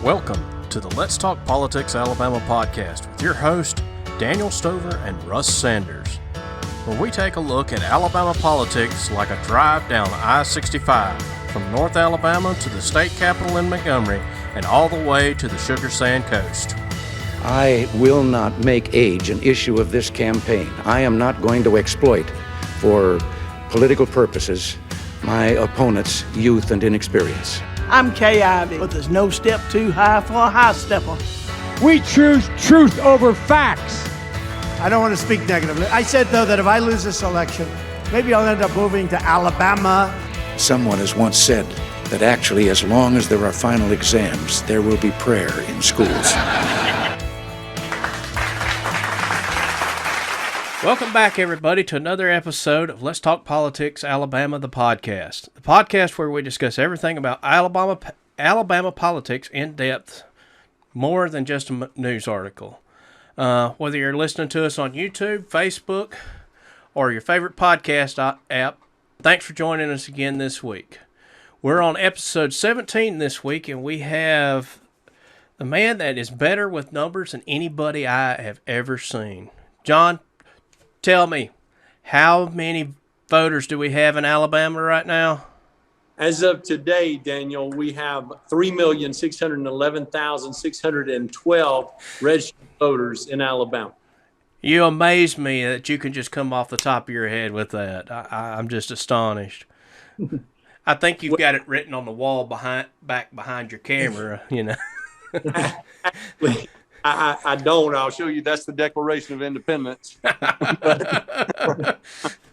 Welcome to the Let's Talk Politics Alabama podcast with your host, Daniel Stover and Russ Sanders, where we take a look at Alabama politics like a drive down I-65 from North Alabama to the state capital in Montgomery and all the way to the Sugar Sand Coast. I will not make age an issue of this campaign. I am not going to exploit, for political purposes, my opponent's youth and inexperience. I'm Kay Ivey, but there's no step too high for a high stepper. We choose truth over facts. I don't want to speak negatively. I said, though, that if I lose this election, maybe I'll end up moving to Alabama. Someone has once said that actually, as long as there are final exams, there will be prayer in schools. Welcome back, everybody, to another episode of Let's Talk Politics Alabama, the podcast. The podcast where we discuss everything about Alabama politics in depth, more than just a news article. Whether you're listening to us on YouTube, Facebook, or your favorite podcast app, thanks for joining us again this week. We're on episode 17 this week, and we have a man that is better with numbers than anybody I have ever seen. John, tell me, how many voters do we have in Alabama right now? As of today, Daniel, we have 3,611,612 registered voters in Alabama. You amaze me that you can just come off the top of your head with that. I'm just astonished. I think you've got it written on the wall back behind your camera, you know. Actually, I don't. I'll show you. That's the Declaration of Independence.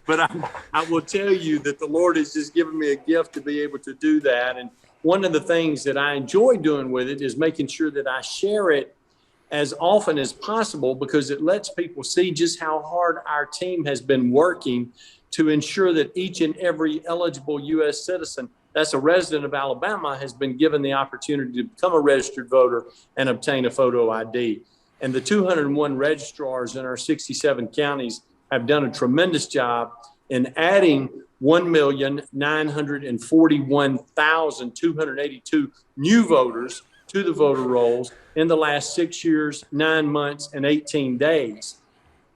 But I will tell you that the Lord has just given me a gift to be able to do that. And one of the things that I enjoy doing with it is making sure that I share it as often as possible, because it lets people see just how hard our team has been working to ensure that each and every eligible U.S. citizen that's a resident of Alabama has been given the opportunity to become a registered voter and obtain a photo ID. And the 201 registrars in our 67 counties have done a tremendous job in adding 1,941,282 new voters to the voter rolls in the last 6 years, 9 months, and 18 days,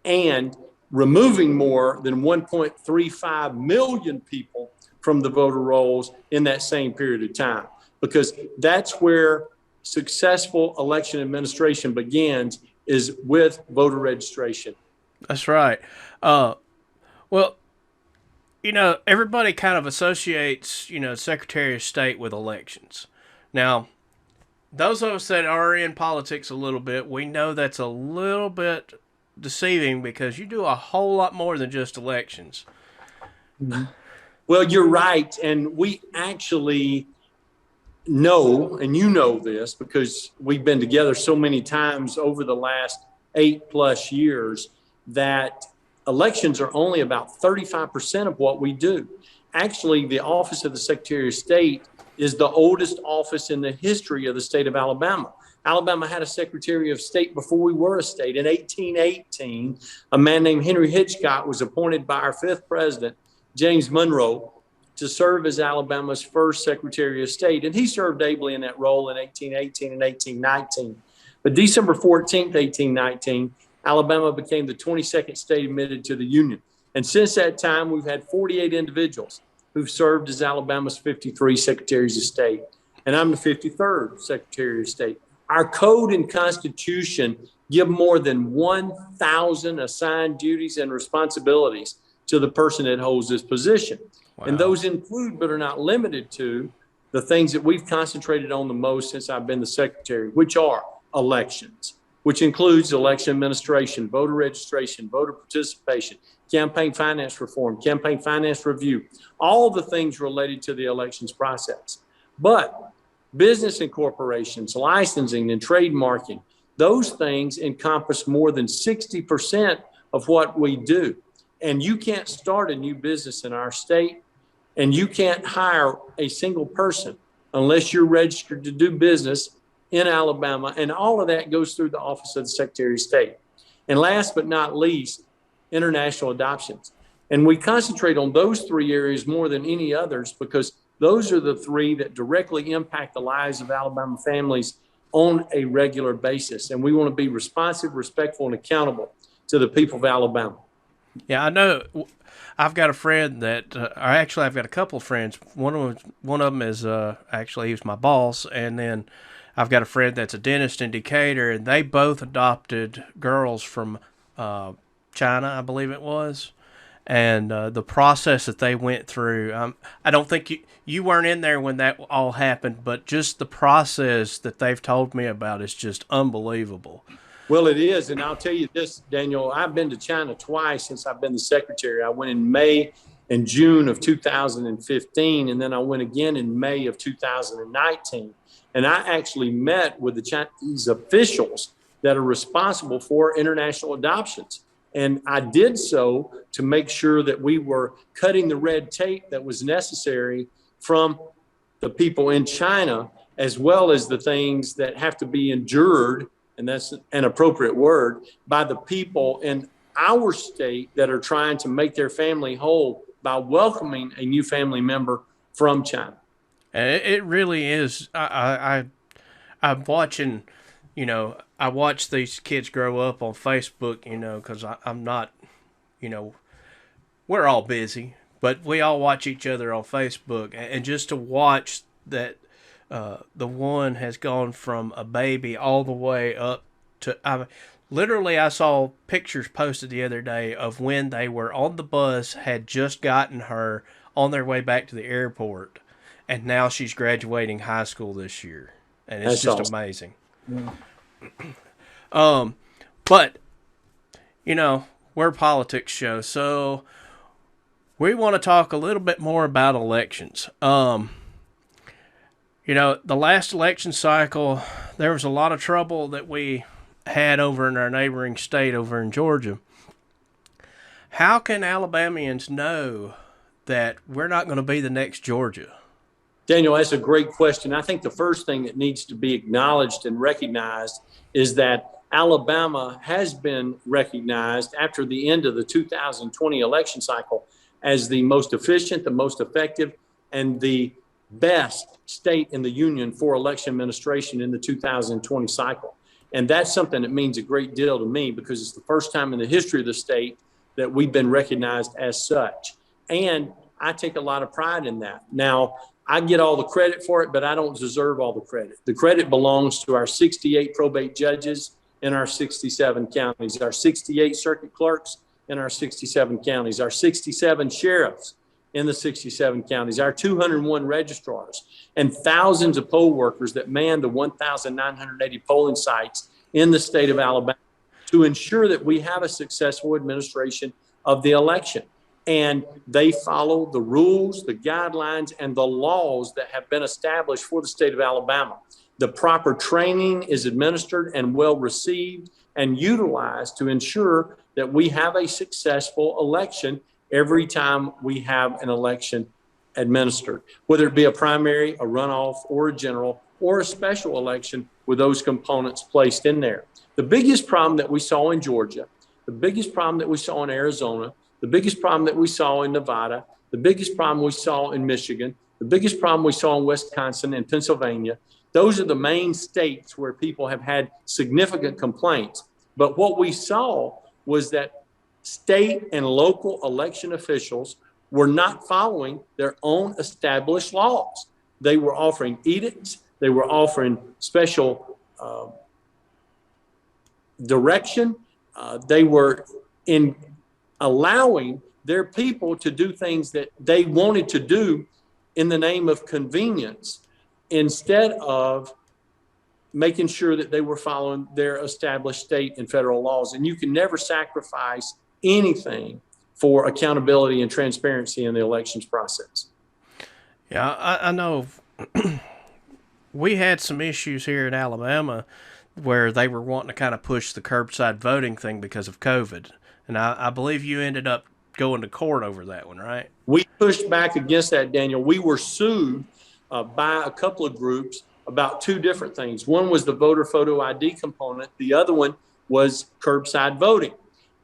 and removing more than 1.35 million people from the voter rolls in that same period of time, because that's where successful election administration begins, is with voter registration. That's right. Well, you know, everybody kind of associates, you know, Secretary of State with elections. Now, those of us that are in politics a little bit, we know that's a little bit deceiving, because you do a whole lot more than just elections. Mm-hmm. Well, you're right. And we actually know, and you know this because we've been together so many times over the last 8+ years, that elections are only about 35% of what we do. Actually, the office of the Secretary of State is the oldest office in the history of the state of Alabama. Alabama had a Secretary of State before we were a state. In 1818, a man named Henry Hitchcock was appointed by our fifth president, James Monroe, to serve as Alabama's first Secretary of State. And he served ably in that role in 1818 and 1819. But December 14th, 1819, Alabama became the 22nd state admitted to the Union. And since that time, we've had 48 individuals who've served as Alabama's 53 Secretaries of State. And I'm the 53rd Secretary of State. Our code and Constitution give more than 1,000 assigned duties and responsibilities to the person that holds this position. Wow. And those include, but are not limited to, the things that we've concentrated on the most since I've been the secretary, which are elections, which includes election administration, voter registration, voter participation, campaign finance reform, campaign finance review, all the things related to the elections process. But business and corporations, licensing and trademarking, those things encompass more than 60% of what we do. And you can't start a new business in our state, and you can't hire a single person unless you're registered to do business in Alabama. And all of that goes through the Office of the Secretary of State. And last but not least, international adoptions. And we concentrate on those three areas more than any others, because those are the three that directly impact the lives of Alabama families on a regular basis. And we want to be responsive, respectful, and accountable to the people of Alabama. Yeah, I know. I've got a friend that, or actually, I've got a couple of friends. One of them is actually he was my boss, and then I've got a friend that's a dentist in Decatur, and they both adopted girls from China, I believe it was, and the process that they went through. I don't think you weren't in there when that all happened, but just the process that they've told me about is just unbelievable. Well, it is. And I'll tell you this, Daniel, I've been to China twice since I've been the secretary. I went in May and June of 2015, and then I went again in May of 2019. And I actually met with the Chinese officials that are responsible for international adoptions. And I did so to make sure that we were cutting the red tape that was necessary from the people in China, as well as the things that have to be endured, and that's an appropriate word, by the people in our state that are trying to make their family whole by welcoming a new family member from China. It really is. I'm watching, I watch these kids grow up on Facebook, because I'm not, we're all busy, but we all watch each other on Facebook. And just to watch that the one has gone from a baby all the way up to, literally I saw pictures posted the other day of when they were on the bus, had just gotten her on their way back to the airport, and now she's graduating high school this year. And it's just awesome. Amazing. Yeah. But, we're a politics show, so we want to talk a little bit more about elections. The last election cycle, there was a lot of trouble that we had over in our neighboring state over in Georgia. How can Alabamians know that we're not going to be the next Georgia? Daniel, that's a great question. I think the first thing that needs to be acknowledged and recognized is that Alabama has been recognized after the end of the 2020 election cycle as the most efficient, the most effective, and the best state in the union for election administration in the 2020 cycle. And that's something that means a great deal to me, because it's the first time in the history of the state that we've been recognized as such. And I take a lot of pride in that. Now, I get all the credit for it, but I don't deserve all the credit. The credit belongs to our 68 probate judges in our 67 counties, our 68 circuit clerks in our 67 counties, our 67 sheriffs in the 67 counties, our 201 registrars, and thousands of poll workers that man the 1,980 polling sites in the state of Alabama to ensure that we have a successful administration of the election. And they follow the rules, the guidelines, and the laws that have been established for the state of Alabama. The proper training is administered and well received and utilized to ensure that we have a successful election every time we have an election administered, whether it be a primary, a runoff, or a general, or a special election with those components placed in there. The biggest problem that we saw in Georgia, the biggest problem that we saw in Arizona, the biggest problem that we saw in Nevada, the biggest problem we saw in Michigan, the biggest problem we saw in Wisconsin and Pennsylvania, those are the main states where people have had significant complaints. But what we saw was that state and local election officials were not following their own established laws. They were offering edicts. They were offering special direction. They were allowing their people to do things that they wanted to do in the name of convenience, instead of making sure that they were following their established state and federal laws. And you can never sacrifice anything for accountability and transparency in the elections process. Yeah, I know we had some issues here in Alabama where they were wanting to kind of push the curbside voting thing because of COVID. And I believe you ended up going to court over that one, right? We pushed back against that, Daniel. We were sued by a couple of groups about two different things. One was the voter photo ID component. The other one was curbside voting.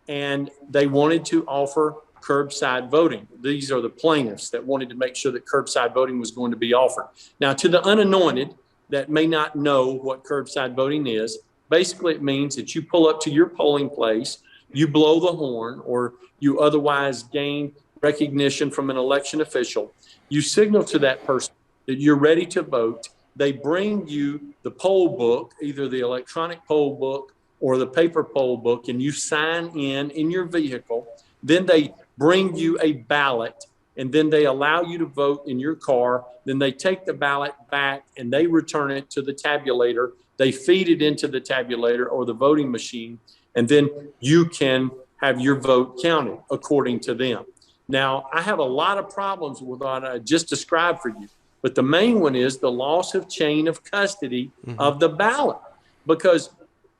And they wanted to offer curbside voting. These are the plaintiffs that wanted to make sure that curbside voting was going to be offered. Now, to the unanointed, that may not know what curbside voting is, basically it means that you pull up to your polling place, you blow the horn, or you otherwise gain recognition from an election official. You signal to that person that you're ready to vote. They bring you the poll book, either the electronic poll book or the paper poll book, and you sign in your vehicle. Then they bring you a ballot, and then they allow you to vote in your car. Then they take the ballot back and they return it to the tabulator. They feed it into the tabulator or the voting machine, and then you can have your vote counted according to them. Now, I have a lot of problems with what I just described for you, but the main one is the loss of chain of custody of the ballot, because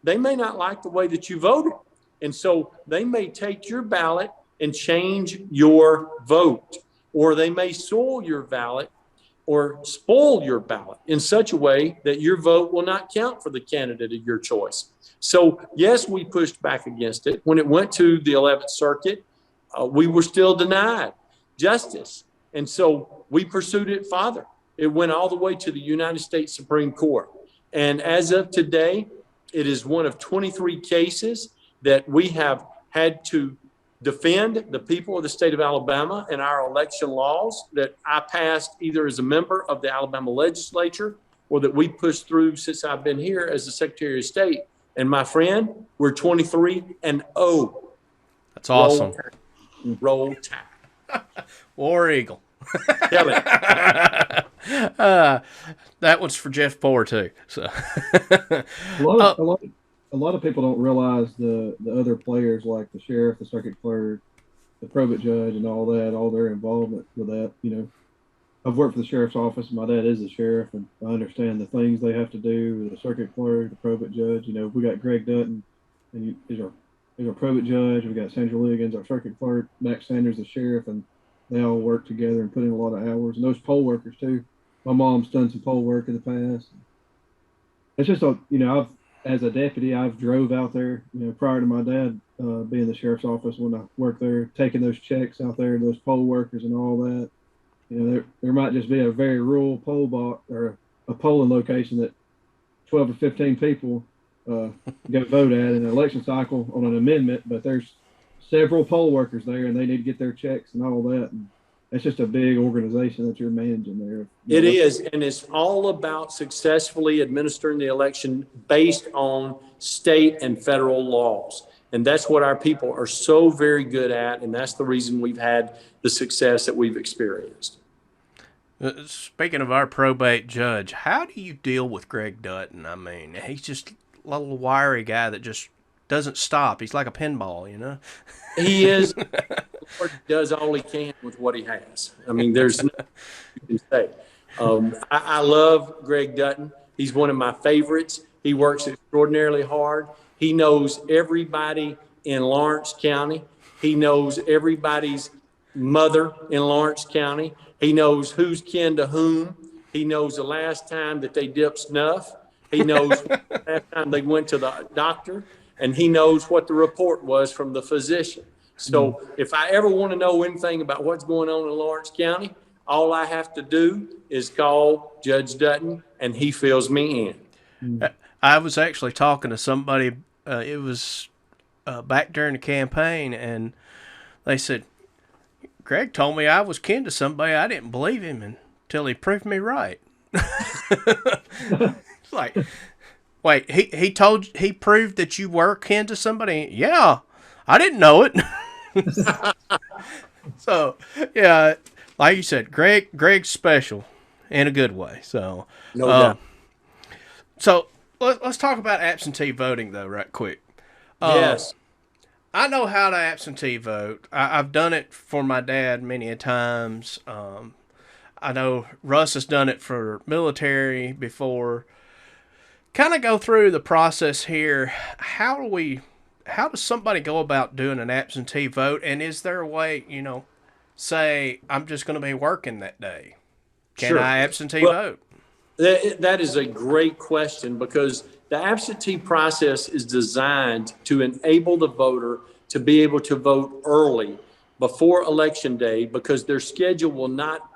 they may not like the way that you voted. And so they may take your ballot and change your vote, or they may soil your ballot or spoil your ballot in such a way that your vote will not count for the candidate of your choice. So yes, we pushed back against it. When it went to the 11th Circuit, we were still denied justice. And so we pursued it farther. It went all the way to the United States Supreme Court. And as of today, it is one of 23 cases that we have had to defend the people of the state of Alabama and our election laws that I passed either as a member of the Alabama legislature or that we pushed through since I've been here as the Secretary of State. And my friend, we're 23-0. That's awesome. Roll Tide. War Eagle. Tell it. That one's for Jeff Poor too. So a lot of people don't realize the other players like the sheriff, the circuit clerk, the probate judge, and all that, all their involvement with that. You know, I've worked for the sheriff's office. My dad is the sheriff, and I understand the things they have to do with the circuit clerk, the probate judge. You know, we got Greg Dutton, and he's our probate judge. We got Sandra Liggins, our circuit clerk, Max Sanders, the sheriff, and they all work together and put in a lot of hours. And those poll workers too. My mom's done some poll work in the past. It's just as a deputy, I've drove out there, prior to my dad being the sheriff's office when I worked there, taking those checks out there, those poll workers and all that. There might just be a very rural poll box or a polling location that 12 or 15 people go vote at in an election cycle on an amendment, but there's several poll workers there and they need to get their checks and all that. And it's just a big organization that you're managing there. It is, and it's all about successfully administering the election based on state and federal laws. And that's what our people are so very good at, and that's the reason we've had the success that we've experienced. Speaking of our probate judge, how do you deal with Greg Dutton? I mean, he's just a little wiry guy that just doesn't stop. He's like a pinball, He is. The Lord does all he can with what he has. I mean, there's nothing you can say. I love Greg Dutton. He's one of my favorites. He works extraordinarily hard. He knows everybody in Lawrence County. He knows everybody's mother in Lawrence County. He knows who's kin to whom. He knows the last time that they dipped snuff. He knows the last time they went to the doctor. And he knows what the report was from the physician. So if I ever want to know anything about what's going on in Lawrence County, all I have to do is call Judge Dutton, and he fills me in. I was actually talking to somebody, it was back during the campaign, and they said, Greg told me I was kin to somebody. I didn't believe him until he proved me right. It's like... Wait, he proved that you were kin to somebody? Yeah, I didn't know it. So, yeah, like you said, Greg's special in a good way. So, no doubt. So let's talk about absentee voting though, right quick. Yes. I know how to absentee vote. I've done it for my dad many a times. I know Russ has done it for military before. Kind of go through the process here. How does somebody go about doing an absentee vote? And is there a way, say I'm just going to be working that day? Can I absentee vote? That is a great question, because the absentee process is designed to enable the voter to be able to vote early before election day, because their schedule will not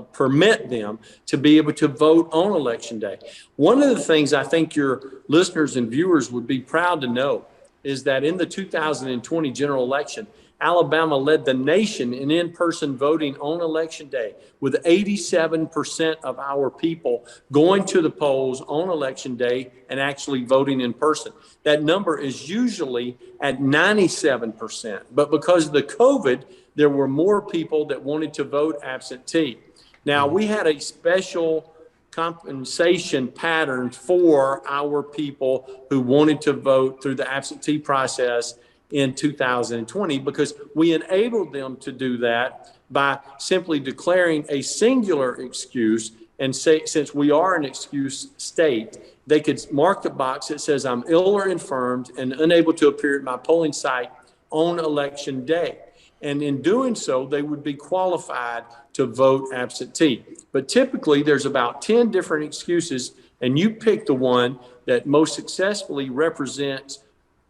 permit them to be able to vote on election day. One of the things I think your listeners and viewers would be proud to know is that in the 2020 general election, Alabama led the nation in in-person voting on election day, with 87% of our people going to the polls on election day and actually voting in person. That number is usually at 97%, but because of the COVID, there were more people that wanted to vote absentee. Now, we had a special compensation pattern for our people who wanted to vote through the absentee process in 2020, because we enabled them to do that by simply declaring a singular excuse and say, since we are an excuse state, they could mark the box that says I'm ill or infirmed and unable to appear at my polling site on election day. And in doing so, they would be qualified to vote absentee. But typically there's about 10 different excuses, and you pick the one that most successfully represents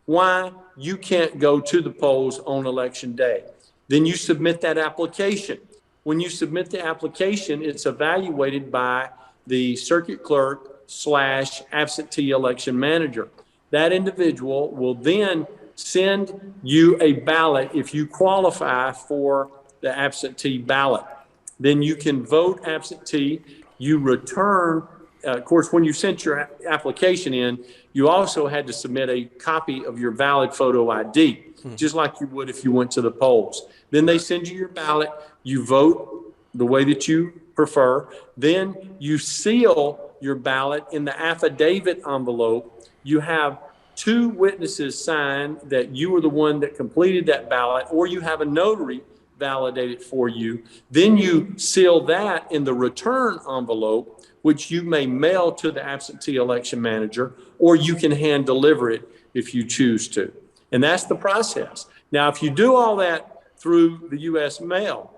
why you can't go to the polls on election day. Then you submit that application. When you submit the application, it's evaluated by the circuit clerk / absentee election manager. That individual will then send you a ballot if you qualify for the absentee ballot. Then you can vote absentee. You return, of course, when you sent your application in, you also had to submit a copy of your valid photo ID, just like you would if you went to the polls. Then they send you your ballot. You vote the way that you prefer. Then you seal your ballot in the affidavit envelope. You have 2 witnesses sign that you were the one that completed that ballot, or you have a notary validate it for you. Then you seal that in the return envelope, which you may mail to the absentee election manager, or you can hand deliver it if you choose to. And that's the process. Now, if you do all that through the U.S. mail,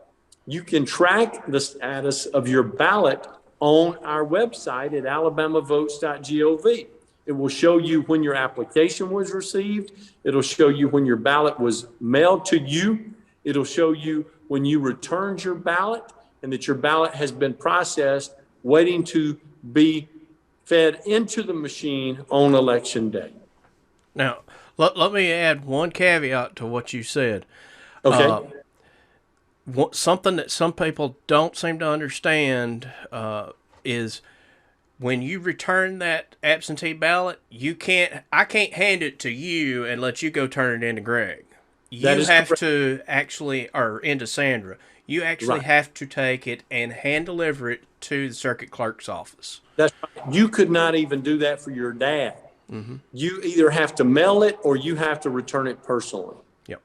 you can track the status of your ballot on our website at alabamavotes.gov. It will show you when your application was received. It'll show you when your ballot was mailed to you. It'll show you when you returned your ballot and that your ballot has been processed, waiting to be fed into the machine on election day. Now, let me add one caveat to what you said. Okay. Something that some people don't seem to understand is when you return that absentee ballot, I can't hand it to you and let you go turn it into Greg. You have to actually, or into Sandra, you actually have to take it and hand deliver it to the circuit clerk's office. That's right. You could not even do that for your dad. Mm-hmm. You either have to mail it or you have to return it personally. Yep.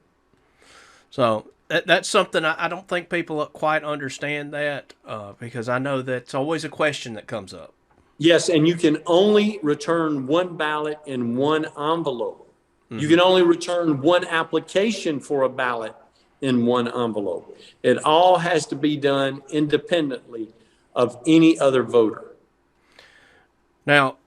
So that's something I don't think people quite understand that because I know that's always a question that comes up. Yes, and you can only return one ballot in one envelope. Mm-hmm. You can only return one application for a ballot in one envelope. It all has to be done independently of any other voter. Now,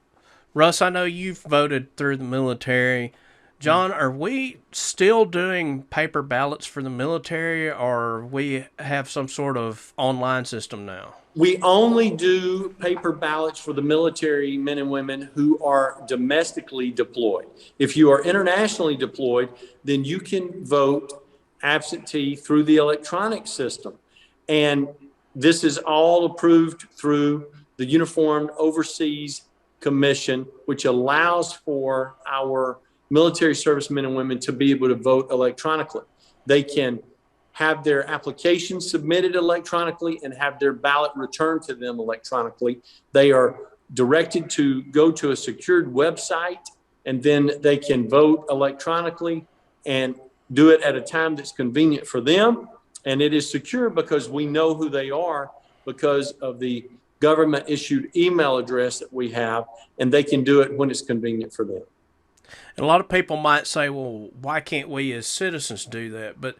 Russ, I know you've voted through the military. John, are we still doing paper ballots for the military, or we have some sort of online system now? We only do paper ballots for the military men and women who are domestically deployed. If you are internationally deployed, then you can vote absentee through the electronic system. And this is all approved through the Uniformed Overseas Commission, which allows for our military servicemen and women to be able to vote electronically. They can have their application submitted electronically and have their ballot returned to them electronically. They are directed to go to a secured website, and then they can vote electronically and do it at a time that's convenient for them. And it is secure because we know who they are because of the government issued email address that we have, and they can do it when it's convenient for them. And a lot of people might say, well, why can't we as citizens do that? But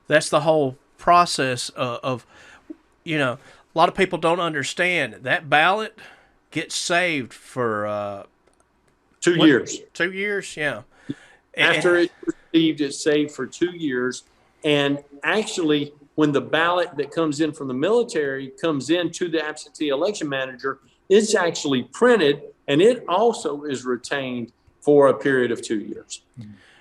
that's the whole process of, a lot of people don't understand that ballot gets saved for 2 years. 2 years, yeah. After it's received, it's saved for 2 years. And actually, when the ballot that comes in from the military comes into the absentee election manager, it's actually printed, and it also is retained for a period of 2 years.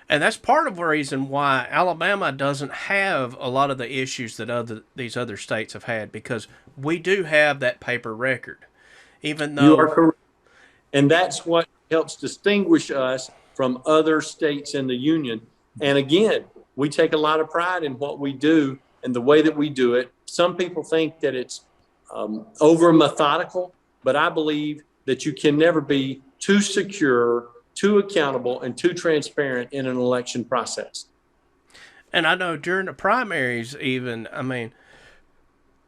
And that's part of the reason why Alabama doesn't have a lot of the issues that these other states have had, because we do have that paper record. Even though you are correct. And that's what helps distinguish us from other states in the union. And again, we take a lot of pride in what we do and the way that we do it. Some people think that it's over methodical, but I believe that you can never be too secure, too accountable, and too transparent in an election process. And I know during the primaries, even,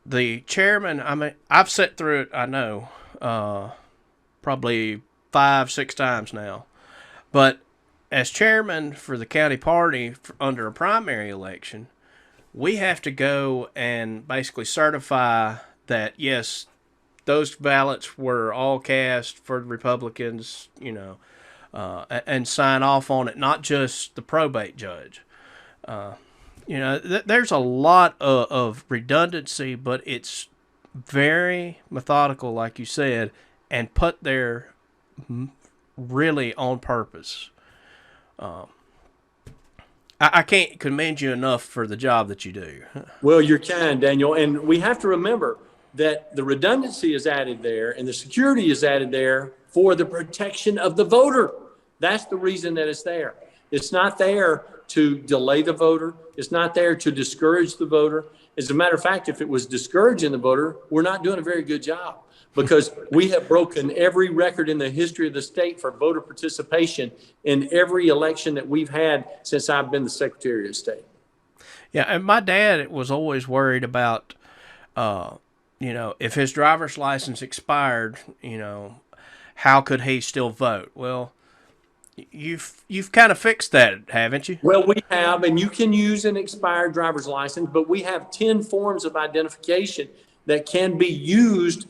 the chairman, I've sat through it, I know, probably 5-6 times now. But as chairman for the county party under a primary election, we have to go and basically certify that, yes, those ballots were all cast for the Republicans, and sign off on it, not just the probate judge. There's a lot of redundancy, but it's very methodical, like you said, and put there really on purpose. I can't commend you enough for the job that you do. Well, you're kind, Daniel. And we have to remember that the redundancy is added there and the security is added there for the protection of the voter. That's the reason that it's there. It's not there to delay the voter. It's not there to discourage the voter. As a matter of fact, if it was discouraging the voter, we're not doing a very good job, because we have broken every record in the history of the state for voter participation in every election that we've had since I've been the Secretary of State. Yeah, and my dad was always worried about, if his driver's license expired, how could he still vote? Well, you've kind of fixed that, haven't you? Well, we have, and you can use an expired driver's license, but we have 10 forms of identification that can be used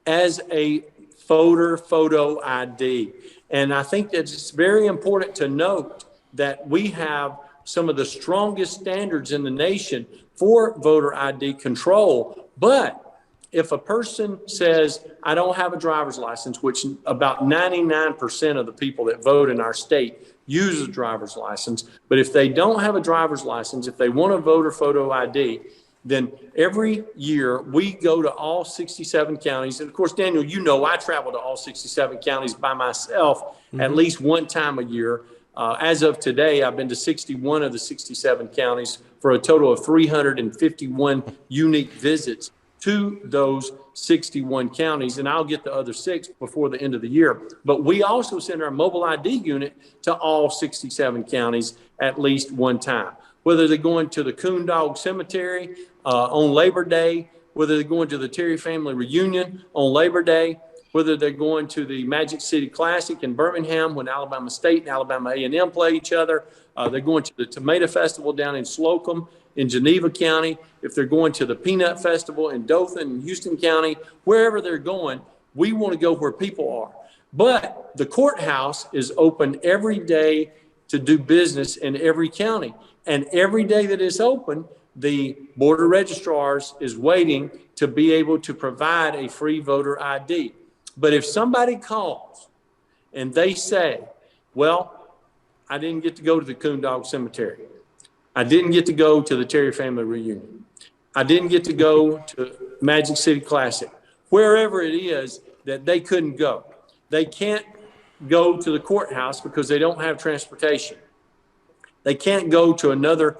as a voter photo ID. And I think that it's very important to note that we have some of the strongest standards in the nation for voter ID control. But if a person says, I don't have a driver's license, which about 99% of the people that vote in our state use a driver's license, but if they don't have a driver's license, if they want a voter photo ID, then every year we go to all 67 counties. And of course, Daniel, I travel to all 67 counties by myself at least one time a year. As of today, I've been to 61 of the 67 counties for a total of 351 unique visits to those 61 counties, and I'll get the other 6 before the end of the year. But we also send our mobile ID unit to all 67 counties at least one time, whether they're going to the Coondog Cemetery on Labor Day, whether they're going to the Terry Family Reunion on Labor Day, whether they're going to the Magic City Classic in Birmingham when Alabama State and Alabama A&M play each other. They're going to the Tomato Festival down in Slocum in Geneva County. If they're going to the Peanut Festival in Dothan in Houston County, wherever they're going, we want to go where people are. But the courthouse is open every day to do business in every county. And every day that it's open, the Board of Registrars is waiting to be able to provide a free voter ID. But if somebody calls and they say, well, I didn't get to go to the Coondog Cemetery, I didn't get to go to the Terry Family Reunion, I didn't get to go to Magic City Classic, wherever it is that they couldn't go, they can't go to the courthouse because they don't have transportation. They can't go to another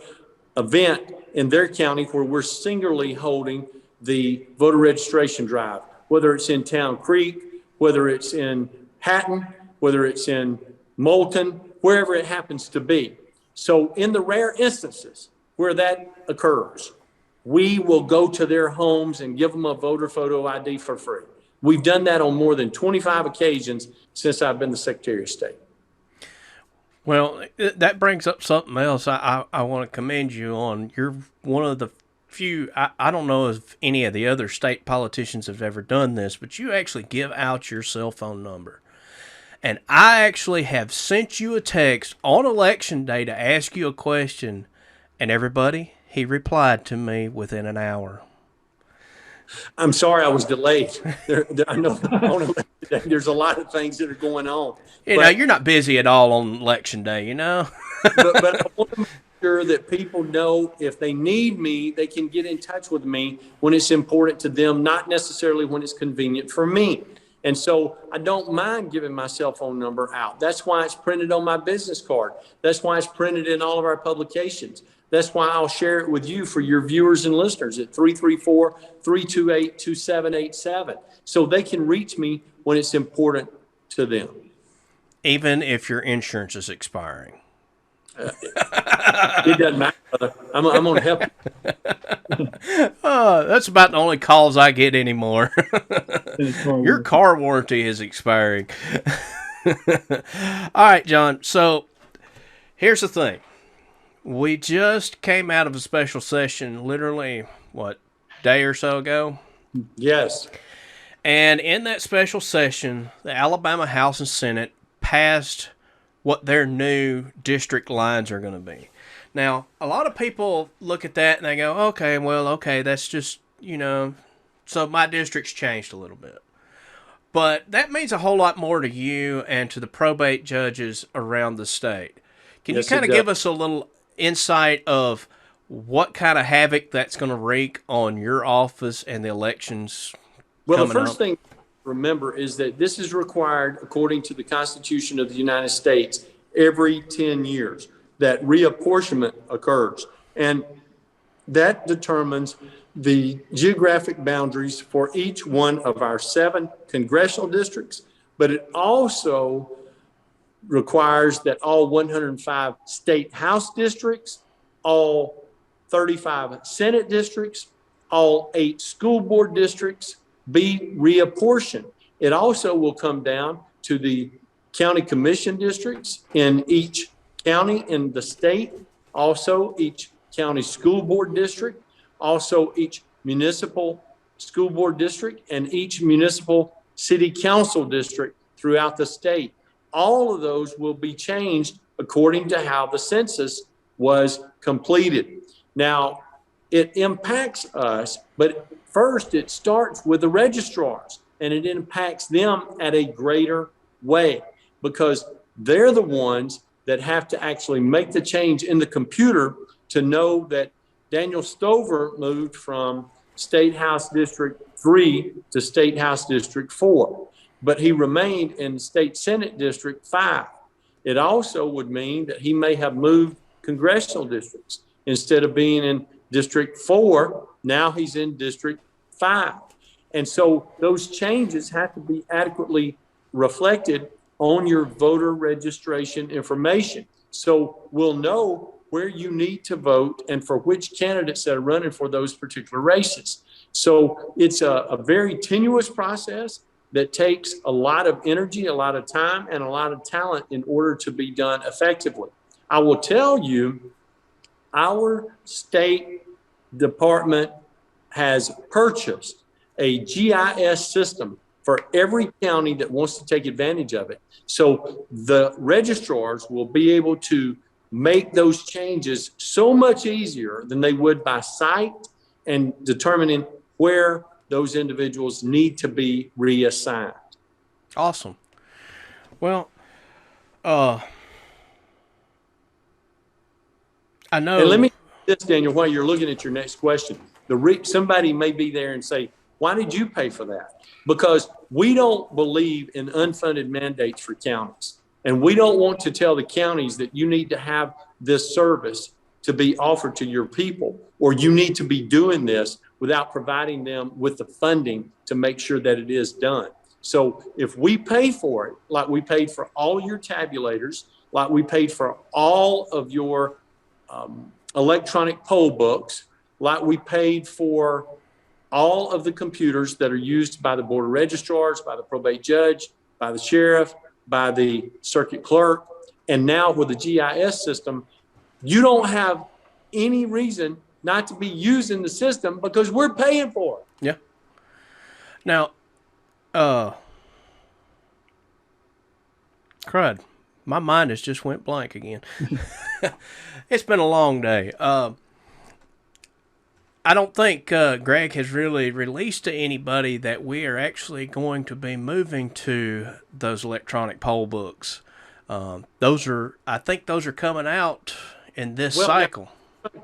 event in their county where we're singularly holding the voter registration drive, whether it's in Town Creek, whether it's in Hatton, whether it's in Moulton, wherever it happens to be. So in the rare instances where that occurs, we will go to their homes and give them a voter photo ID for free. We've done that on more than 25 occasions since I've been the Secretary of State. Well, that brings up something else I want to commend you on. You're one of the few, I don't know if any of the other state politicians have ever done this, but you actually give out your cell phone number. And I actually have sent you a text on election day to ask you a question, and everybody, He replied to me within an hour. I'm sorry I was delayed. I know on election day, there's a lot of things that are going on. You know, you're not busy at all on election day, you know? but I want to make sure that people know if they need me, they can get in touch with me when it's important to them, not necessarily when it's convenient for me. And so I don't mind giving my cell phone number out. That's why it's printed on my business card. That's why it's printed in all of our publications. That's why I'll share it with you for your viewers and listeners at 334-328-2787. So they can reach me when it's important to them. Even if your insurance is expiring. It doesn't matter, brother. I'm going to help you. That's about the only calls I get anymore. Your car warranty is expiring. All right, John. So here's the thing. We just came out of a special session literally, day or so ago? Yes. And in that special session, the Alabama House and Senate passed what their new district lines are going to be. Now, a lot of people look at that and they go, okay, that's just, so my district's changed a little bit. But that means a whole lot more to you and to the probate judges around the state. Can you kind of give us a little insight of what kind of havoc that's going to wreak on your office and the elections? Well, the first thing to remember is that this is required according to the Constitution of the United States every 10 years that reapportionment occurs. And that determines the geographic boundaries for each one of our 7 congressional districts, but it also requires that all 105 state house districts, all 35 Senate districts, all 8 school board districts be reapportioned. It also will come down to the county commission districts in each county in the state, also each county school board district, also each municipal school board district, and each municipal city council district throughout the state. All of those will be changed according to how the census was completed. Now, it impacts us, but first it starts with the registrars, and it impacts them at a greater way because they're the ones that have to actually make the change in the computer to know that Daniel Stover moved from State House District 3 to State House District 4, but he remained in State Senate District 5. It also would mean that he may have moved congressional districts. Instead of being in District 4, now he's in District 5. And so those changes have to be adequately reflected on your voter registration information. So we'll know where you need to vote and for which candidates that are running for those particular races. So it's a very tenuous process that takes a lot of energy, a lot of time, and a lot of talent in order to be done effectively. I will tell you, our state department has purchased a GIS system for every county that wants to take advantage of it. So the registrars will be able to make those changes so much easier than they would by sight and determining where those individuals need to be reassigned. Awesome. Well, I know. And let me this, Daniel, while you're looking at your next question. Somebody may be there and say, why did you pay for that? Because we don't believe in unfunded mandates for counties. And we don't want to tell the counties that you need to have this service to be offered to your people, or you need to be doing this without providing them with the funding to make sure that it is done. So if we pay for it, like we paid for all your tabulators, like we paid for all of your electronic poll books, like we paid for all of the computers that are used by the board of registrars, by the probate judge, by the sheriff, by the circuit clerk, and now with the GIS system, you don't have any reason not to be using the system because we're paying for it. Yeah. Now, crud, my mind has just went blank again. It's been a long day. I don't think Greg has really released to anybody that we are actually going to be moving to those electronic poll books. I think those are coming out in this cycle.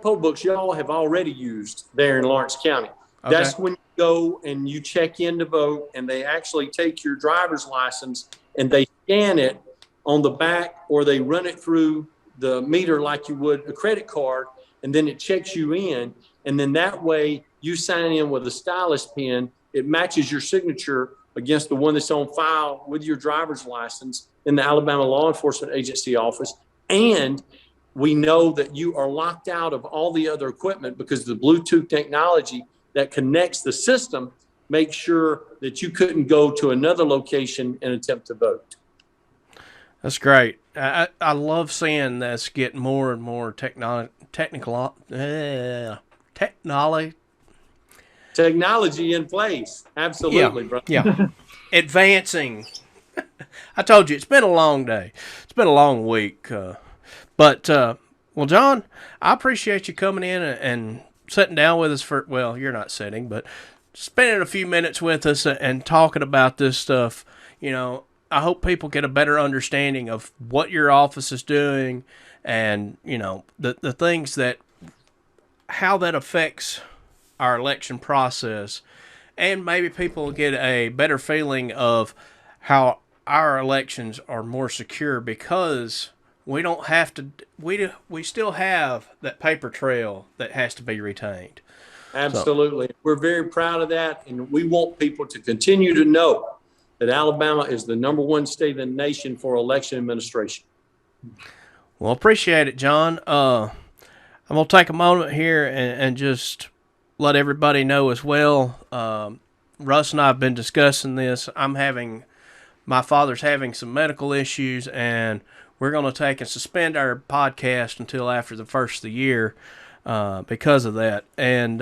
Poll books y'all have already used there in Lawrence County. Okay. That's when you go and you check in to vote, and they actually take your driver's license and they scan it on the back, or they run it through the meter like you would a credit card, and then it checks you in. And then that way you sign in with a stylus pen. It matches your signature against the one that's on file with your driver's license in the Alabama Law Enforcement Agency office. And we know that you are locked out of all the other equipment because the Bluetooth technology that connects the system makes sure that you couldn't go to another location and attempt to vote. That's great. I love seeing this get more and more technology in place. Absolutely, bro. Yeah. Advancing. I told you, it's been a long day. It's been a long week. Well, John, I appreciate you coming in and sitting down with us well, you're not sitting, but spending a few minutes with us and talking about this stuff. I hope people get a better understanding of what your office is doing and, the things how that affects our election process, and maybe people get a better feeling of how our elections are more secure because we don't have to, we still have that paper trail that has to be retained. Absolutely. So, we're very proud of that, and we want people to continue to know that Alabama is the #1 state in the nation for election administration. Well, appreciate it, John. I'm going to take a moment here and just let everybody know as well. Russ and I have been discussing this. My father's having some medical issues, and we're going to take and suspend our podcast until after the first of the year because of that. And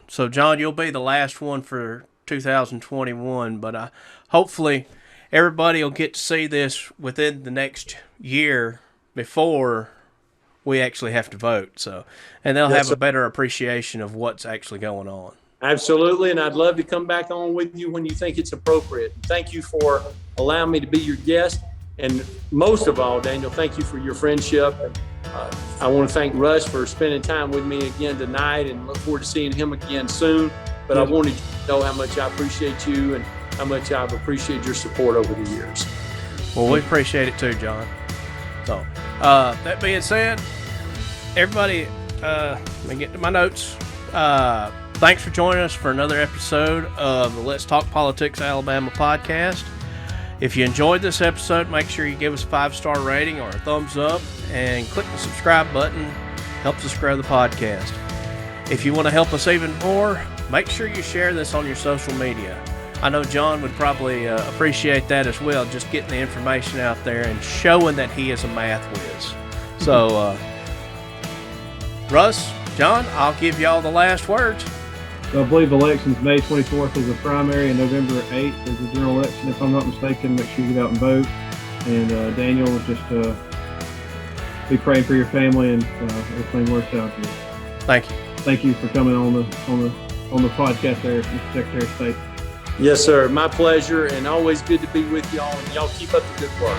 so, John, you'll be the last one for 2021, but hopefully everybody will get to see this within the next year before we actually have to vote. And they'll have a better appreciation of what's actually going on. Absolutely, and I'd love to come back on with you when you think it's appropriate. Thank you for allowing me to be your guest, and most of all, Daniel, thank you for your friendship. I want to thank Russ for spending time with me again tonight, and look forward to seeing him again soon. But I wanted you to know how much I appreciate you and how much I've appreciated your support over the years. Well, we appreciate it too, John. So, that being said, everybody, let me get to my notes. Thanks for joining us for another episode of the Let's Talk Politics Alabama podcast. If you enjoyed this episode, make sure you give us a 5-star rating or a thumbs up and click the subscribe button. Helps us grow the podcast. If you want to help us even more, make sure you share this on your social media. I know John would probably appreciate that as well, just getting the information out there and showing that he is a math whiz. So, Russ, John, I'll give y'all the last words. So I believe elections May 24th is a primary and November 8th is the general election. If I'm not mistaken, make sure you get out and vote. And Daniel, just be praying for your family and everything works out for you. Thank you. Thank you for coming on the podcast there, Mr. Secretary of State. Yes, sir. My pleasure, and always good to be with y'all. And y'all keep up the good work.